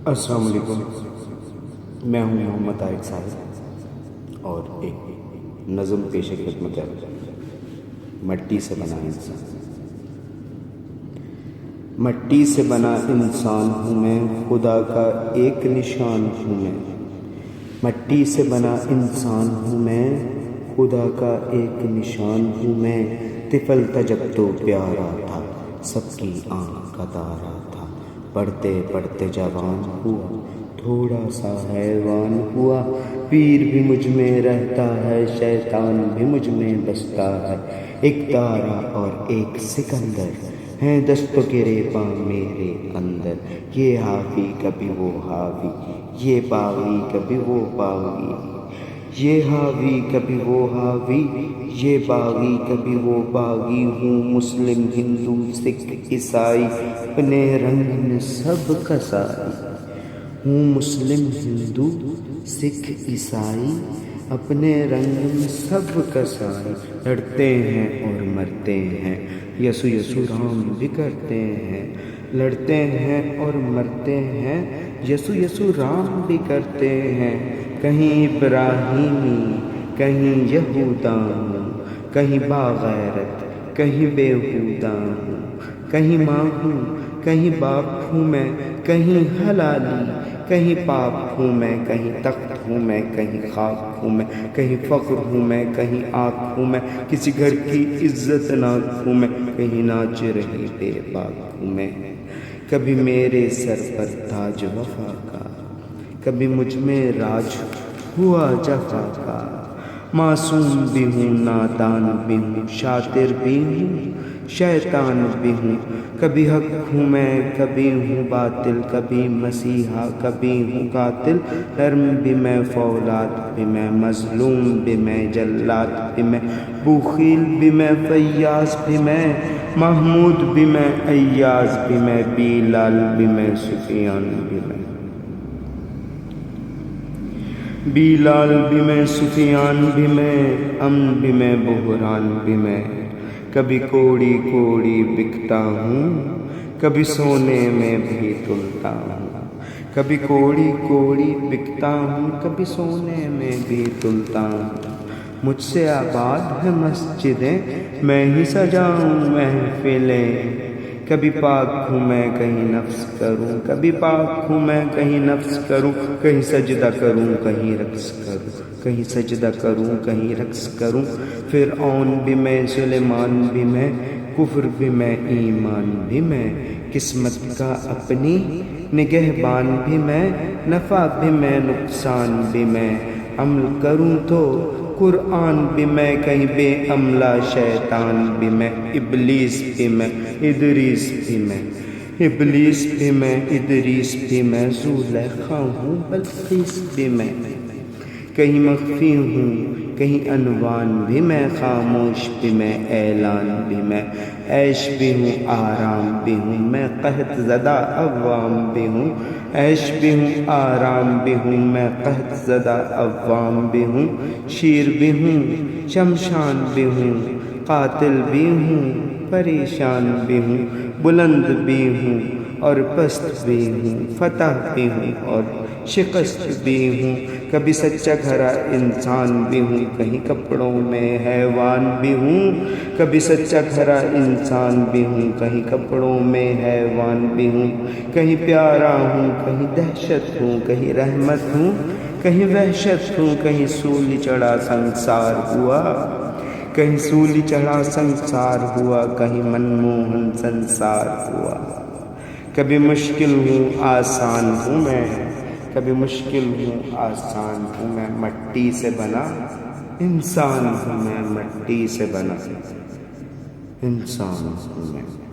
السلام علیکم، میں ہوں محمد طارق صاحب اور ایک نظم پیش خدمت ہے۔ مٹی سے بنا انسان، مٹی سے بنا انسان ہوں میں، خدا کا ایک نشان ہوں میں۔ مٹی سے بنا انسان ہوں میں، خدا کا ایک نشان ہوں میں۔ طفل تھا جب تو پیارا تھا، سب کی آنکھ کا تارا تھا۔ پڑھتے پڑھتے جوان ہوا، تھوڑا سا حیوان ہوا۔ پیر بھی مجھ میں رہتا ہے، شیطان بھی مجھ میں بستا ہے۔ ایک تارا اور ایک سکندر ہیں دست و گریباں میرے اندر۔ یہ حاوی کبھی وہ حاوی، یہ باغی کبھی وہ باغی، یہ حاوی کبھی وہ حاوی، یہ باغی کبھی وہ باغی۔ ہوں مسلم ہندو سکھ عیسائی، اپنے رنگ میں سب کا سائی۔ ہوں مسلم ہندو سکھ عیسائی، اپنے رنگ میں سب کا سائی۔ لڑتے ہیں اور مرتے ہیں، یسو یسو رام بھی کرتے ہیں۔ لڑتے ہیں اور مرتے ہیں، یسو یسو رام بھی کرتے ہیں۔ کہیں ابراہیمی کہیں یہوداں ہوں، کہیں باغیرت کہیں بیہوداں ہوں۔ کہیں ماں ہوں کہیں باپ ہوں میں، کہیں حلالی کہیں پاپ ہوں میں۔ کہیں تخت ہوں میں کہیں خاک ہوں میں، کہیں فخر ہوں میں کہیں آنکھ ہوں میں۔ کسی گھر کی عزت ناک ہوں میں، کہیں ناچ رہی بے باک ہوں میں۔ کبھی میرے سر پر تاج وفا کا، کبھی مجھ میں راج ہوا جفا کا۔ معصوم بھی ہوں نادان بھی ہوں، شاطر بھی ہوں شیطان بھی ہوں۔ کبھی حق ہوں میں کبھی ہوں باطل، کبھی مسیحا کبھی ہوں قاتل۔ نرم بھی میں فولاد بھی میں، مظلوم بھی میں جلاد بھی میں۔ بخیل بھی میں فیاض بھی میں، محمود بھی میں ایاز بھی میں۔ بلال بھی میں سفیان بھی میں، بلال بھی میں سفیان بھی میں۔ امن بھی میں بحران بھی میں۔ کبھی کوڑی کوڑی بکتا ہوں، کبھی سونے میں بھی تلتا ہوں۔ کبھی کوڑی کوڑی بکتا ہوں، کبھی سونے میں بھی تلتا ہوں۔ مجھ سے آباد ہے مسجدیں، میں ہی سجاؤں محفلیں۔ کبھی پاک ہوں میں کہیں نفس کروں، کبھی پاک ہوں میں کہیں نفس کروں۔ کہیں سجدہ کروں کہیں رقص کروں، کہیں سجدہ کروں کہیں رقص کروں۔ فرعون بھی میں سلیمان بھی میں، کفر بھی میں ایمان بھی میں۔ قسمت کا اپنی نگہبان بھی میں، نفع بھی میں نقصان بھی میں۔ عمل کروں تو قرآن بھی میں، کہیں بے عملہ شیطان بھی میں۔ ابلیس بھی میں ادریس بھی میں، ابلیس بھی میں ادریس بھی میں۔ زلیخا ہوں بلقیس بھی میں، کہیں مخفی ہوں کہیں عنوان بھی میں۔ خاموش بھی میں اعلان بھی میں، عیش بھی ہوں آرام بھی ہوں میں۔ قحط زدہ عوام بھی ہوں، عیش بھی ہوں آرام بھی ہوں میں۔ قحط زدہ عوام بھی ہوں، شیر بھی ہوں شمشان بھی ہوں۔ قاتل بھی ہوں پریشان بھی ہوں، بلند بھی ہوں اور پست بھی ہوں۔ فتح بھی ہوں اور شکست بھی ہوں۔ کبھی سچا کھرا انسان بھی ہوں، کہیں کپڑوں میں حیوان بھی ہوں۔ کبھی سچا کھرا انسان بھی ہوں، کہیں کپڑوں میں حیوان بھی ہوں۔ کہیں پیارا ہوں کہیں دہشت ہوں، کہیں رحمت ہوں کہیں وحشت ہوں۔ کہیں سولی چڑھا سنسار ہوا، کہیں سولی چڑھا سنسار ہوا، کہیں منموہن سنسار ہوا۔ کبھی مشکل ہوں آسان ہوں میں، کبھی مشکل ہوں آسان ہوں میں۔ مٹی سے بنا انسان ہوں میں، مٹی سے بنا انسان ہوں میں۔